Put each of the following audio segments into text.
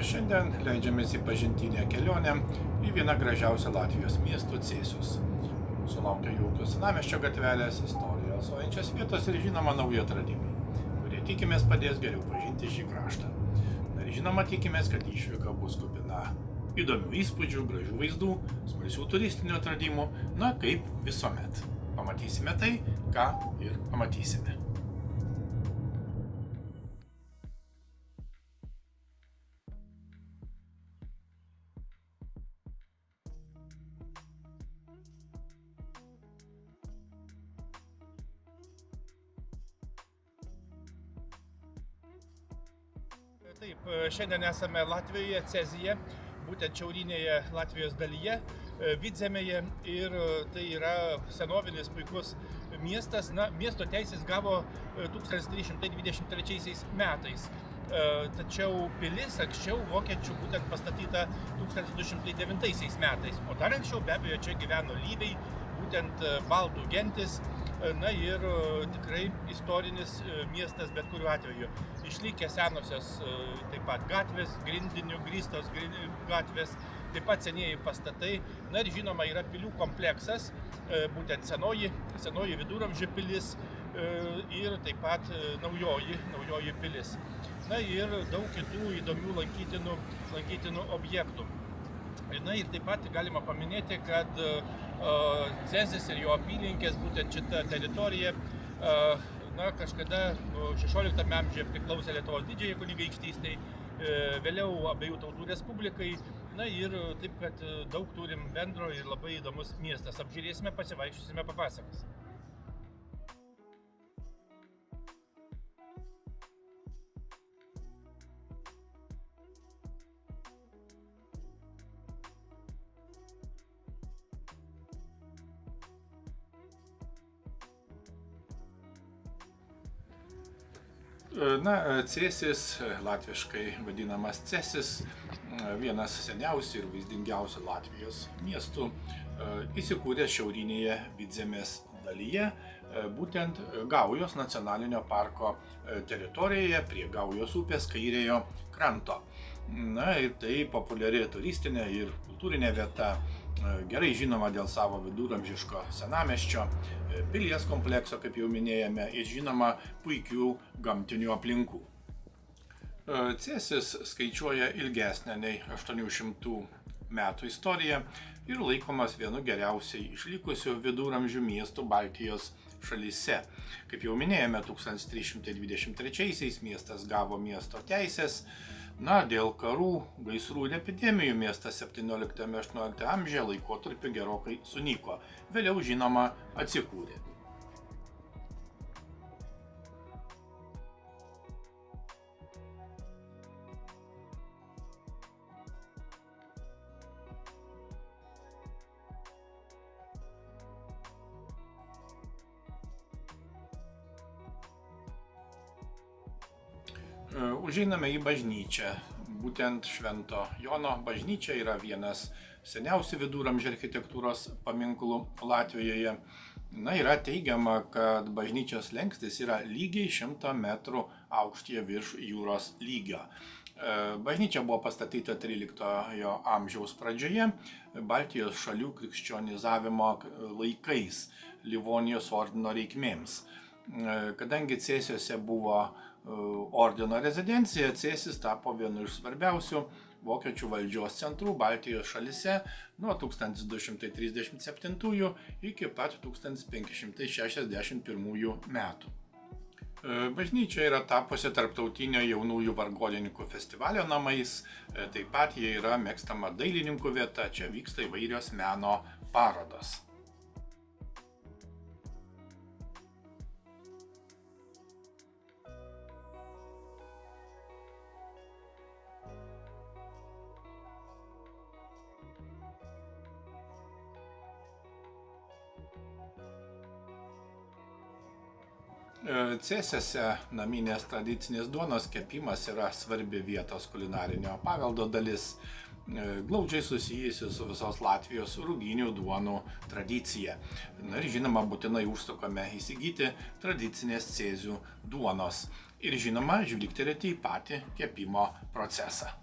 Šiandien leidžiamės į pažintinę kelionę į vieną gražiausių Latvijos miestų Cėsius. Sulaukia jaukios senamiesčio gatvelės, istoriją alsuojančios vietos ir žinoma nauji atradimai, kurie tikimės padės geriau pažinti šį kraštą. Ir žinoma tikimės, kad išvyka bus kupina įdomių įspūdžių, gražių vaizdų, smalsių turistinių atradimų, kaip visuomet. Pamatysime tai, ką ir pamatysime. Taip, šiandien esame Latvijoje, Cesyje, būtent šiaurinėje Latvijos dalyje, Vidzemėje, ir tai yra senovinis puikus miestas. Miesto teisės gavo 1323 metais, tačiau pilis anksčiau vokiečių būtent pastatyta 1209 metais, o dar anksčiau be abejo čia gyveno lyviai, būtent baltų gentis. Ir tikrai istorinis miestas bet kuriuo atveju. Išlikę senosios taip pat gatvės, grindinių grįstos gatvės, taip pat senieji pastatai. Ir žinoma yra pilių kompleksas, būtent senoji viduramžių pilis ir taip pat naujoji pilis. Ir daug kitų įdomių lankytinų objektų. Ir taip pat galima paminėti, kad Cezis ir jo apylinkės, būtent šita teritorija, kažkada 16 amžiuje priklausė Lietuvos didžiajai kunigaikštystei, vėliau abiejų tautų respublikai. Ir taip, kad daug turim bendro ir labai įdomus miestas. Apžiūrėsime, pasivaikščiosime, papasakos. Cėsis, latviškai vadinamas Cesis, vienas seniausių ir vaizdingiausių Latvijos miestų, įsikūręs šiaurinėje Vidzemės dalyje, būtent Gaujos nacionalinio parko teritorijoje prie Gaujos upės kairiojo kranto. Ir tai populiari turistinė ir kultūrinė vieta, gerai žinoma dėl savo viduramžiško senamiesčio, pilies komplekso, kaip jau minėjome, ir žinoma puikių gamtinių aplinkų. Cėsis skaičiuoja ilgesnę nei 800 metų istoriją ir laikomas vienu geriausiai išlikusių viduramžių miestų Baltijos šalyse. Kaip jau minėjome, 1323 miestas gavo miesto teisės. Dėl karų, gaisrų ir epidemijų miestas 17–18 amžiuje laikotarpiu gerokai sunyko. Vėliau, žinoma, atsikūrė. Užeiname į bažnyčią. Būtent Švento Jono bažnyčia yra vienas seniausių viduramžių architektūros paminklų Latvijoje. Yra teigiama, kad bažnyčios slenkstis yra lygiai 100 metrų aukštyje virš jūros lygio. Bažnyčia buvo pastatyta 13 amžiaus pradžioje, Baltijos šalių krikščionizavimo laikais, Livonijos ordino reikmėms. Kadangi Cėsiuose buvo ordino rezidencija, Cėsis tapo vienu iš svarbiausių vokiečių valdžios centrų Baltijos šalyse nuo 1237 iki pat 1561 metų. Bažnyčia yra tapusi tarptautinio jaunųjų vargonininkų festivalio namais, taip pat jie yra mėgstama dailininkų vieta, čia vyksta įvairios meno parodos. Cėsiuose naminės tradicinės duonos kepimas yra svarbi vietos kulinarinio paveldo dalis, glaudžiai susijusi su visos Latvijos ruginių duonų tradicija. Na ir žinoma, būtinai užsukame įsigyti tradicinės cėsių duonos ir žinoma, žvilgterėti į patį kepimo procesą.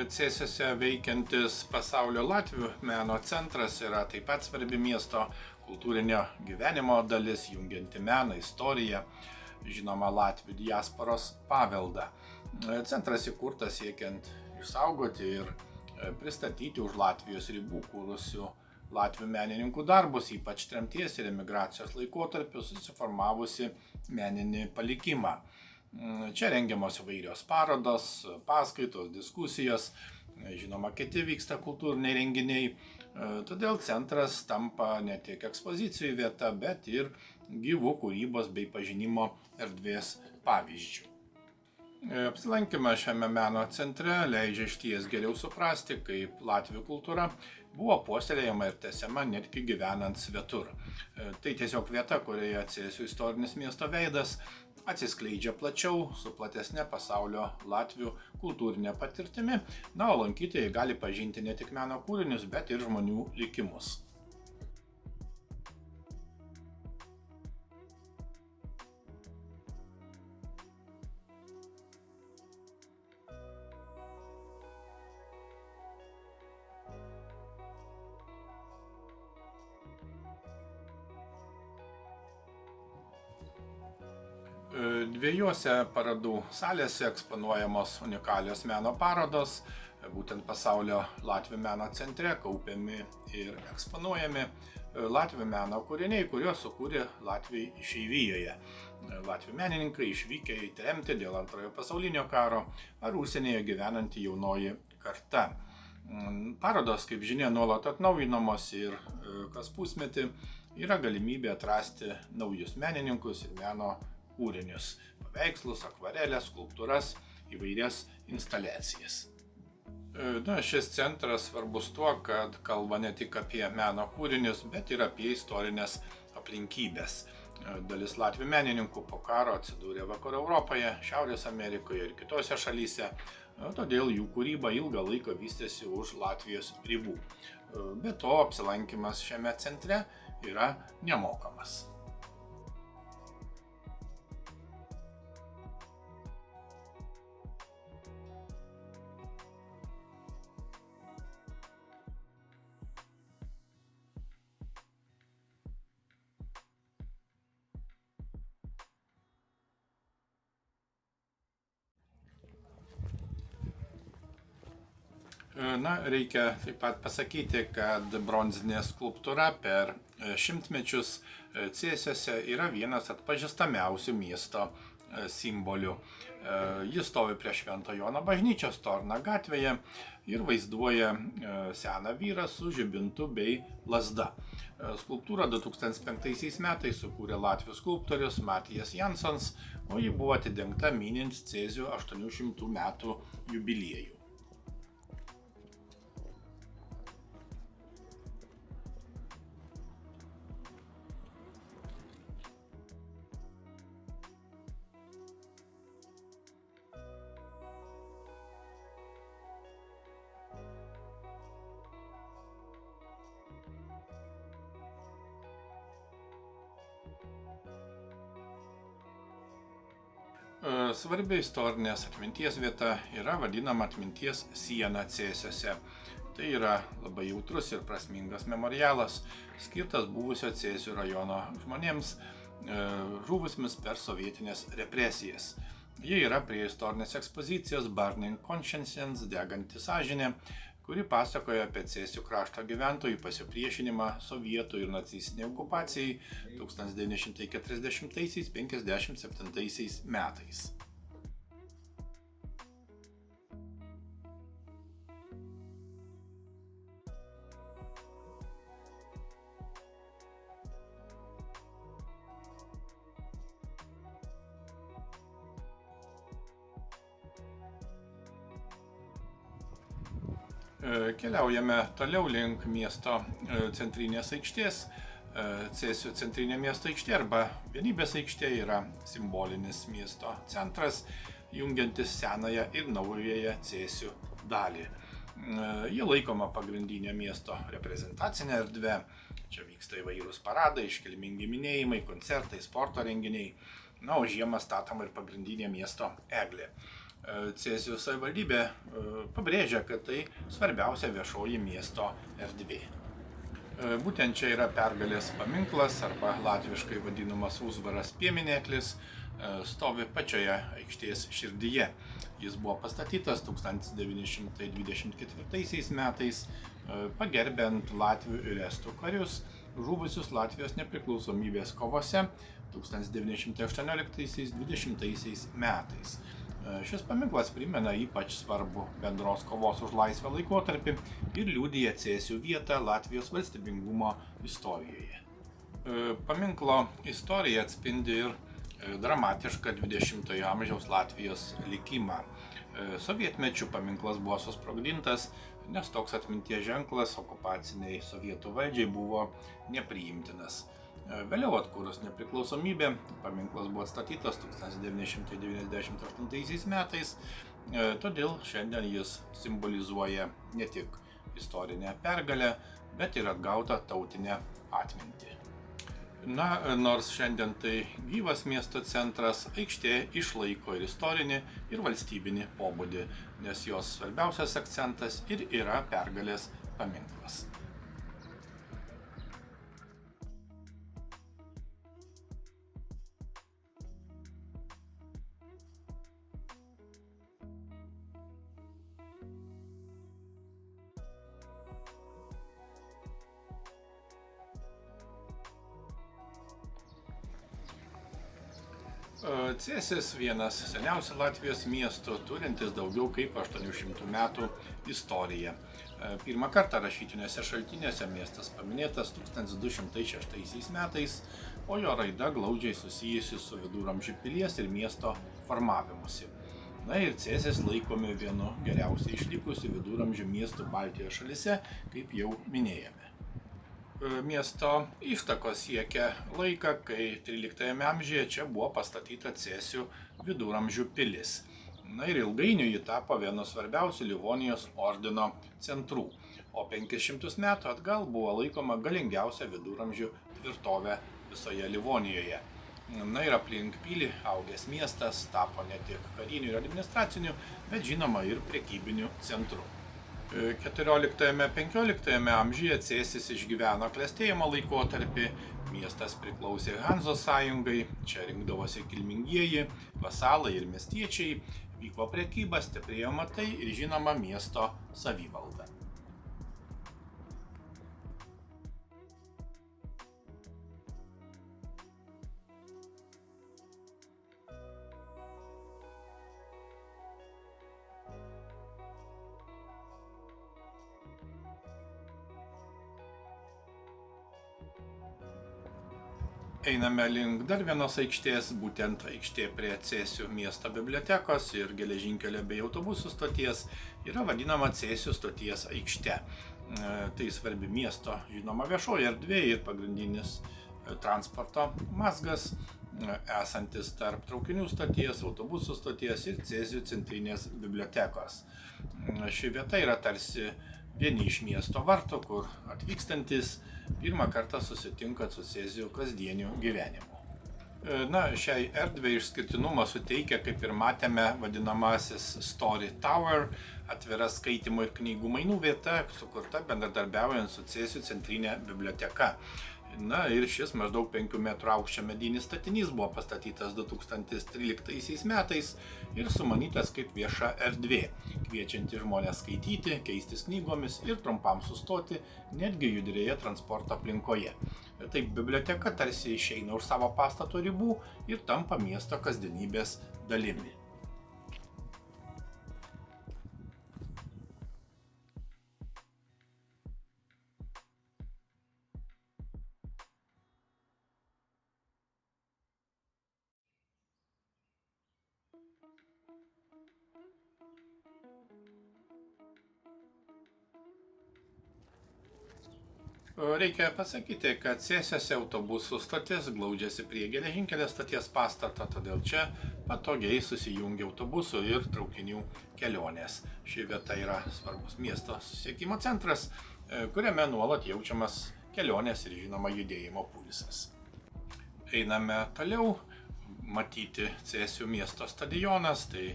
Cėsiuose veikiantis Pasaulio latvių meno centras yra taip pat svarbi miesto kultūrinio gyvenimo dalis, jungianti meną, istoriją, žinoma Latvių diasporos paveldą. Centras įkurtas siekiant išsaugoti ir pristatyti už Latvijos ribų kūrusių Latvių menininkų darbus, ypač tremties ir emigracijos laikotarpiu susiformavusi meninį palikimą. Čia rengiamos įvairios parodos, paskaitos, diskusijos, žinoma, kiti vyksta kultūriniai renginiai, todėl centras tampa ne tik ekspozicijų vieta, bet ir gyvų kūrybos bei pažinimo erdvės pavyzdžių. Apsilankymas šiame meno centre leidžia išties geriau suprasti, kaip latvių kultūra buvo puoselėjama ir tęsiama netgi gyvenant svetur. Tai tiesiog vieta, kurioje Cėsių istorinis miesto veidas atsiskleidžia plačiau, su platesne pasaulio latvių kultūrinė patirtimi, na, o lankytojai gali pažinti ne tik meno kūrinius, bet ir žmonių likimus. Dviejose parodų salėse eksponuojamos unikalios meno parodos, būtent Pasaulio latvių meno centre kaupiami ir eksponuojami latvių meno kūriniai, kuriuos sukūrė Latviai išeivijoje. Latvių menininkai išvykę į tremtį dėl Antrojo pasaulinio karo ar užsienyje gyvenanti jaunoji karta. Parodos, kaip žinia, nuolat atnaujinamos ir kas pusmetį yra galimybė atrasti naujus menininkus ir meno kūrinius, paveikslus, akvarelės, skulptūras, įvairias instaliacijas. Šis centras svarbus tuo, kad kalba ne tik apie meno kūrinius, bet ir apie istorinės aplinkybės. Dalis latvių menininkų po karo atsidūrė Vakarų Europoje, Šiaurės Amerikoje ir kitose šalyse, todėl jų kūryba ilgą laiką vystėsi už Latvijos ribų. Be to, apsilankymas šiame centre yra nemokamas. Na, reikia taip pat pasakyti, kad bronzinė skulptūra per šimtmečius Cėsiuose yra vienas atpažįstamiausių miesto simbolių. Jis stovi prie Švento Jono bažnyčios Torna gatvėje ir vaizduoja seną vyrą su žibintu bei lazda. Skulptūrą 2005 metais sukūrė latvių skulptorius Matijas Jansons, o ji buvo atidengta minint Cėsių 800 metų jubiliejų. svarbi istorinės atminties vieta yra vadinama atminties siena Cėsiuose. Tai yra labai jautrus ir prasmingas memorialas, skirtas buvusio Cėsių rajono žmonėms žuvusiems per sovietinės represijas. Jie yra prie istorinės ekspozicijos Burning Conscience, deganti sąžinė, kuri pasakoja apie Cėsių krašto gyventojų pasipriešinimą sovietų ir nacistinei okupacijai 1940–1957 metais. Keliaujame toliau link miesto centrinės aikštės. Cėsių centrinė miesto aikštė arba Vienybės aikštė yra simbolinis miesto centras, jungiantis senąją ir naująją Cėsių dalį. Ji laikoma pagrindinė miesto reprezentacinė erdvė. Čia vyksta įvairūs paradai, iškilmingi minėjimai, koncertai, sporto renginiai. O žiemą statoma ir pagrindinė miesto eglė. Cėsių savivaldybė pabrėžia, kad tai svarbiausia viešoji miesto erdvė. Būtent čia yra Pergalės paminklas arba latviškai vadinamas Uzvaras piemineklis, stovi pačioje aikštės širdyje. Jis buvo pastatytas 1924 metais, pagerbiant latvių ir estų karius, žuvusius Latvijos nepriklausomybės kovose 1918–20 metais. Šis paminklas primena ypač svarbu bendros kovos už laisvę laikotarpį ir liudija Cėsių vietą Latvijos valstybingumo istorijoje. Paminklo istorija atspindi ir dramatišką 20-ojo amžiaus Latvijos likimą. Sovietmečiu paminklas buvo susprogdintas, nes toks atminties ženklas okupaciniai sovietų valdžiai buvo nepriimtinas. Vėliau atkūrus nepriklausomybę, paminklas buvo atstatytas 1998 metais, todėl šiandien jis simbolizuoja ne tik istorinę pergalę, bet ir atgautą tautinę atmintį. Nors šiandien tai gyvas miesto centras, aikštė išlaiko ir istorinį, ir valstybinį pobūdį, nes jos svarbiausias akcentas ir yra Pergalės paminklas. Cėsis vienas seniausių Latvijos miestų, turintis daugiau kaip 800 metų istoriją. Pirmą kartą rašytiniuose šaltiniuose miestas paminėtas 1206 metais, o jo raida glaudžiai susijusi su viduramžių pilies ir miesto formavimusi. Ir Cėsis laikomi vienu geriausiai išlikusių viduramžių miestų Baltijos šalyse, kaip jau minėjome. Miesto ištakos siekia laiką, kai 13 amžiuje čia buvo pastatyta Cėsių viduramžių pilis. Ir ilgainiui ji tapo vienu svarbiausių Livonijos ordino centrų, o 500 metų atgal buvo laikoma galingiausia viduramžių tvirtovė visoje Livonijoje. Ir aplink pilį augęs miestas tapo ne tik kariniu ir administraciniu, bet žinoma ir prekybiniu centru. 14–15 amžiuje Cėsis išgyveno klestėjimo laikotarpį, miestas priklausė Hanzos sąjungai, čia rinkdavosi kilmingieji, vasalai ir miestiečiai, vyko prekyba, stiprėjo amatai ir žinoma miesto savivalda. Einame link dar vienos aikštės, būtent aikštė prie Cėsių miesto bibliotekos ir geležinkelio bei autobusų stoties yra vadinama Cėsių stoties aikšte. Tai svarbi miesto žinoma viešoji erdvė ir pagrindinis transporto mazgas, esantis tarp traukinių stoties, autobusų stoties ir Cėsių centrinės bibliotekos. Ši vieta yra tarsi vieni iš miesto vartų, kur atvykstantis pirmą kartą susitinka su Cėsių kasdieniu gyvenimu. Na, šiai erdvei išskirtinumą suteikia, kaip ir matėme, vadinamasis Story Tower, atvira skaitymų ir knygų mainų vieta, sukurta bendradarbiaujant su Cėsių centrinė biblioteka. Na ir šis maždaug 5 metrų aukščio medinis statinys buvo pastatytas 2013 metais ir sumanytas kaip vieša erdvė, kviečianti žmonės skaityti, keistis knygomis ir trumpam sustoti netgi judrioje transporto aplinkoje. Taip biblioteka tarsi išeina už savo pastato ribų ir tampa miesto kasdienybės dalimi. Reikia pasakyti, kad Cėsiuose autobusų stotis glaudžiasi prie geležinkelio stoties pastato, todėl čia patogiai susijungia autobusų ir traukinių kelionės. Ši vieta yra svarbus miesto susisiekimo centras, kuriame nuolat jaučiamas kelionės ir žinoma judėjimo pulsas. Einame toliau, matyti Cėsių miesto stadionas, tai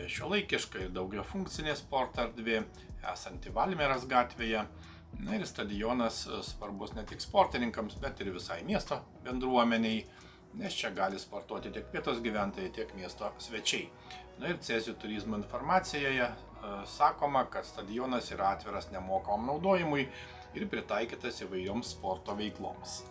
šiuolaikiška ir daugiafunkcinė sporto erdvė, esanti Valmieros gatvėje. Na ir stadionas svarbus ne tik sportininkams, bet ir visai miesto bendruomeniai, nes čia gali sportuoti tiek vietos gyventojai, tiek miesto svečiai. Na ir Cėsių turizmo informacijoje sakoma, kad stadionas yra atviras nemokamam naudojimui ir pritaikytas įvairioms sporto veikloms.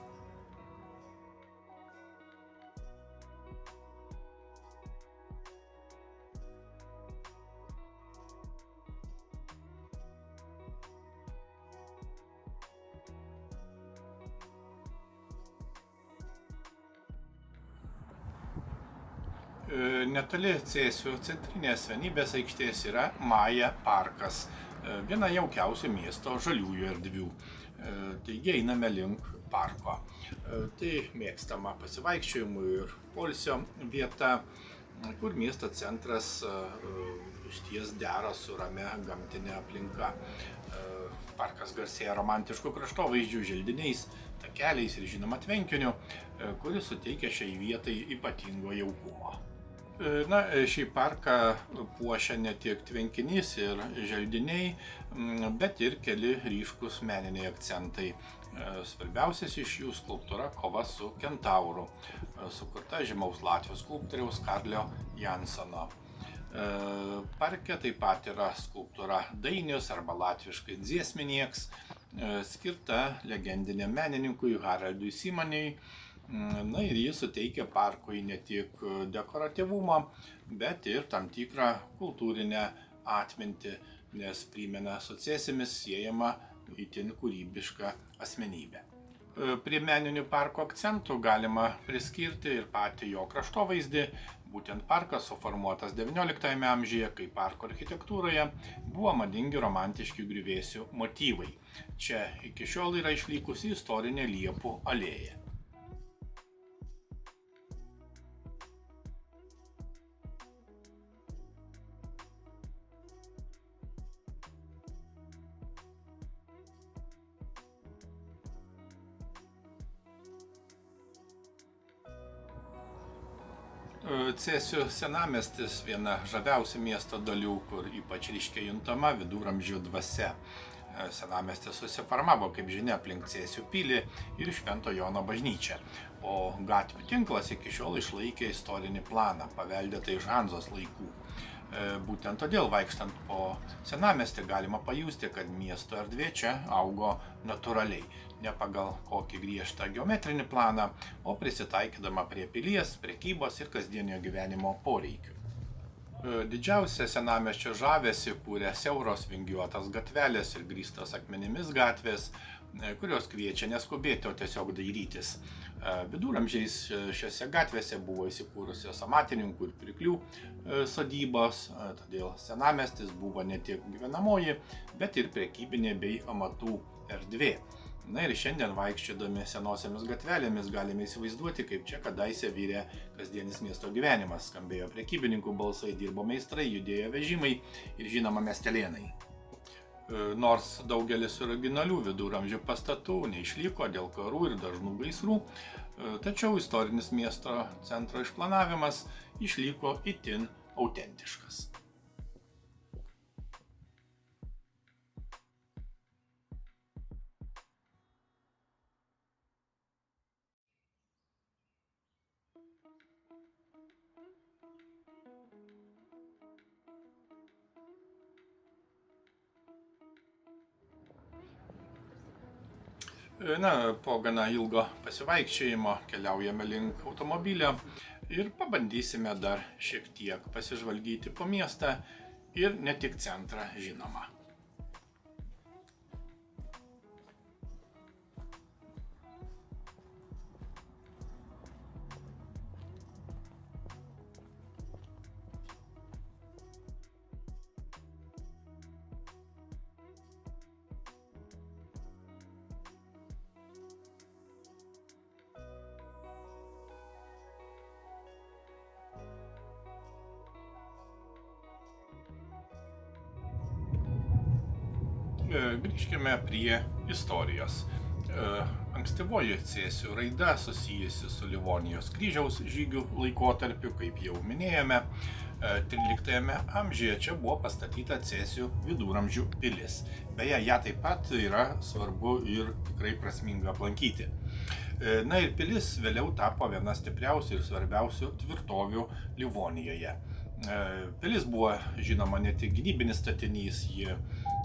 Netoli Cėsių centrinės vienybės aikštės yra Maja parkas, viena jaukiausių miesto žaliųjų erdvių. Taigi einame link parko. Tai mėgstama pasivaikščiojimų ir poilsio vieta, kur miesto centras išties dera su ramia gamtinė aplinka. Parkas garsėja romantiškų kraštovaizdžių, želdiniais, takeliais ir žinoma tvenkiniu, kuris suteikia šiai vietai ypatingo jaukumo. Na, šį parką puošia ne tik tvenkinys ir želdiniai, bet ir keli ryškus meniniai akcentai. Svarbiausias iš jų skulptūra Kova su kentauru, sukurta žymaus Latvijos skulptoriaus Karlio Jansono. Parke taip pat yra skulptūra Dainius arba latviškai Dziesminieks, skirta legendiniam menininkui Haraldui Simoniui. Na ir jis suteikia parkui ne tik dekoratyvumą, bet ir tam tikrą kultūrinę atmintį, nes primena su Cėsimis siejama itin kūrybiška asmenybė. Prie meninių parko akcentų galima priskirti ir patį jo kraštovaizdį. Būtent parkas suformuotas XIX amžiuje, kai parko architektūroje buvo madingi romantiški griuvėsių motyvai. Čia iki šiol yra išlikusi istorinė Liepų alėja. Cėsių senamiestis viena žaviausių miesto dalių, kur ypač ryškiai juntama viduramžių dvasia. Senamiestis susiformavo, kaip žinia, aplink Cėsių pilį ir Švento Jono bažnyčią, o gatvių tinklas iki šiol išlaikė istorinį planą, paveldėtą iš Hanzos laikų. Būtent todėl, vaikštant po senamiestį, galima pajusti, kad miesto erdvė čia augo natūraliai, ne pagal kokį griežtą geometrinį planą, o prisitaikydama prie pilies, prekybos ir kasdienio gyvenimo poreikių. Didžiausia senamiesčio žavesį kūrė siauros vingiuotas gatvelės ir grįstos akmenimis gatvės, kurios kviečia neskubėti, o tiesiog dairytis. Viduramžiais šiose gatvėse buvo įsikūrusios amatininkų ir pirklių sodybos, todėl senamiestis buvo ne tik gyvenamoji, bet ir prekybinė bei amatų erdvė. Na ir šiandien vaikščiodami senosiamis gatvelėmis galime įsivaizduoti, kaip čia kadaise virė kasdienis miesto gyvenimas. Skambėjo prekybininkų balsai, dirbo meistrai, judėjo vežimai ir žinoma miestelėnai. Nors daugelis originalių viduramžių pastatų neišliko dėl karų ir dažnų gaisrų, tačiau istorinis miesto centro išplanavimas išliko itin autentiškas. Po gana ilgo pasivaikščiojimo keliaujame link automobilio ir pabandysime dar šiek tiek pasižvalgyti po miestą ir ne tik centrą, žinoma. Grįžkime prie istorijos. Ankstyvoji Cėsių raida susijusi su Livonijos kryžiaus žygių laikotarpiu, kaip jau minėjome, 13 amžiuje čia buvo pastatyta Cėsių viduramžių pilis. Beje, ją taip pat yra svarbu ir tikrai prasminga aplankyti. Ir pilis vėliau tapo viena stipriausių ir svarbiausių tvirtovių Livonijoje. Pilis buvo žinoma ne tik gynybinis statinys, ji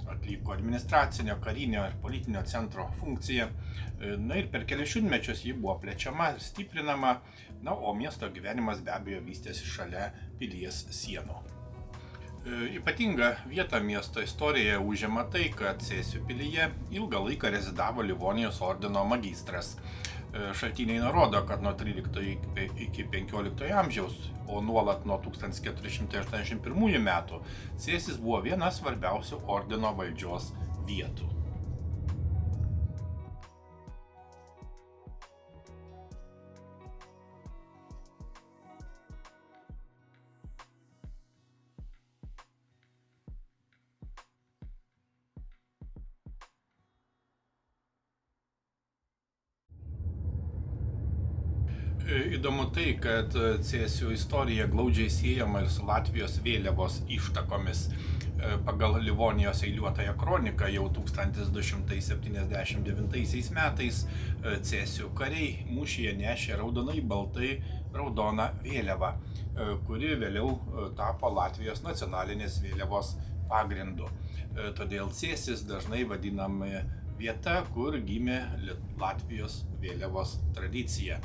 atliko administracinio, karinio ir politinio centro funkciją. Ir per kelius šimtmečius ji buvo plečiama ir stiprinama, o miesto gyvenimas be abejo vystėsi šalia pilies sienų. Ypatingą vietą miesto istorijoje užima tai, kad Cėsių pilyje ilgą laiką rezidavo Livonijos ordino magistras. Šaltiniai nurodo, kad nuo 13 iki 15 amžiaus, o nuolat nuo 1481 metų, Cėsis buvo viena svarbiausių ordino valdžios vietų. Įdomu tai, kad Cėsių istorija glaudžiai siejama ir su Latvijos vėliavos ištakomis. Pagal Livonijos eiliuotąją kroniką jau 1279 metais Cėsių kariai mūšyje nešė raudonai baltai raudoną vėliavą, kuri vėliau tapo Latvijos nacionalinės vėliavos pagrindu. Todėl Cėsis dažnai vadinama vieta, kur gimė Latvijos vėliavos tradicija.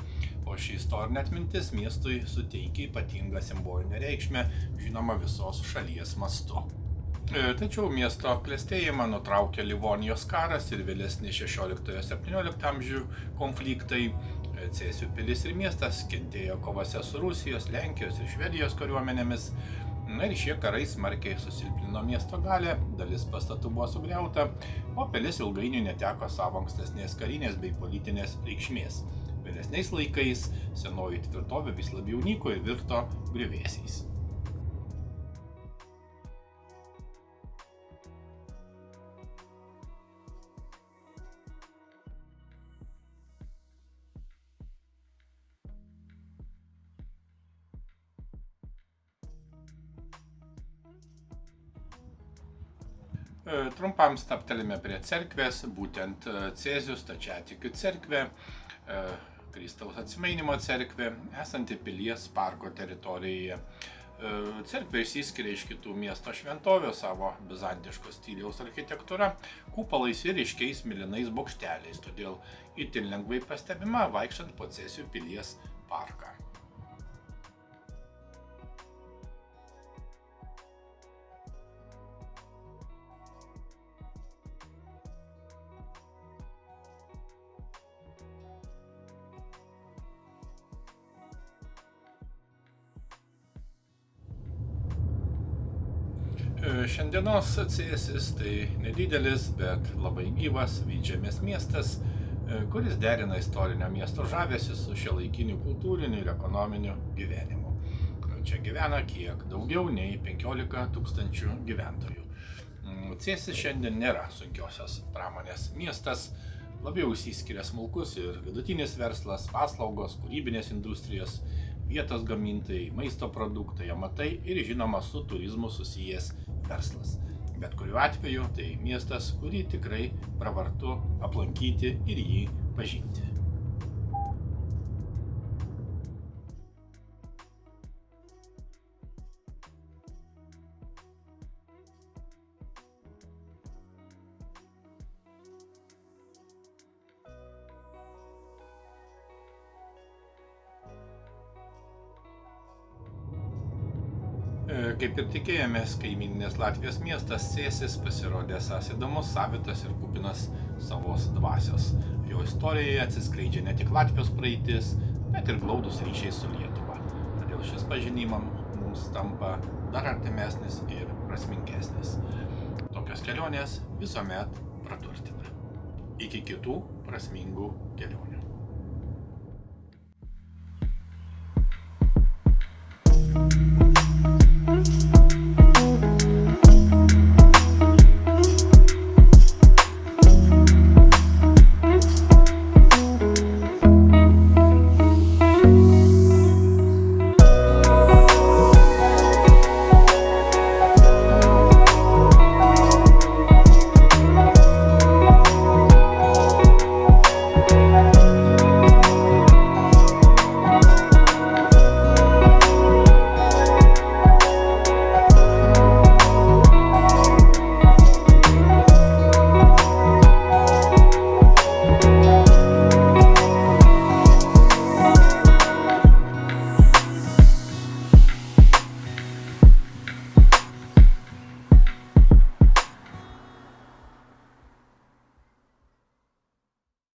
O ši istorinė atmintis miestui suteikia ypatingą simbolinę reikšmę, žinoma visos šalies mastu. Tačiau miesto klestėjimą nutraukė Livonijos karas ir vėlesni 16-17 amžių konfliktai. Cėsių pilis ir miestas kentėjo kovose su Rusijos, Lenkijos ir Švedijos kariuomenėmis. Ir šie karai smarkiai susilpnino miesto galę, dalis pastatų buvo sugriauta, o pilis ilgainiui neteko savo ankstesnės karinės bei politinės reikšmės. Vėlesniais laikais senoji tvirtovė vis labiau nyko ir virto griuvėsiais. Trumpam stabtelime prie cerkvės, būtent Cėsių stačiatikių cerkvė, Kristaus Atsimainimo cerkvė, esanti pilies parko teritorijoje. Cerkvė išsiskiria iš kitų miesto šventovių savo bizantiško stiliaus architektūra, kupolais ir ryškiais mėlynais bokšteliais, todėl itin lengvai pastebima vaikščiant po Cėsių pilies parką. Šiandienos Cėsis tai nedidelis, bet labai gyvas Vidžemės miestas, kuris derina istorinio miesto žavesį su šiuolaikiniu kultūriniu ir ekonominiu gyvenimu. Čia gyvena kiek daugiau nei 15 000 gyventojų. Cėsis šiandien nėra sunkiosios pramonės miestas, labiau išsiskiria smulkus ir vidutinis verslas, paslaugos, kūrybinės industrijos, vietos gamintojai, maisto produktai, amatai ir žinoma su turizmu susijęs verslas. Bet kuriuo atveju tai miestas, kurį tikrai pravartu aplankyti ir jį pažinti. Kaip ir tikėjomės, kaimyninės Latvijos miestas Cėsis pasirodė esąs įdomus, savitas ir kupinas savos dvasios. Jo istorijoje atsiskleidžia ne tik Latvijos praeitis, bet ir glaudūs ryšiai su Lietuva. Todėl šis pažinimas mums tampa dar artimesnis ir prasmingesnis. Tokios kelionės visuomet praturtina. Iki kitų prasmingų kelionių.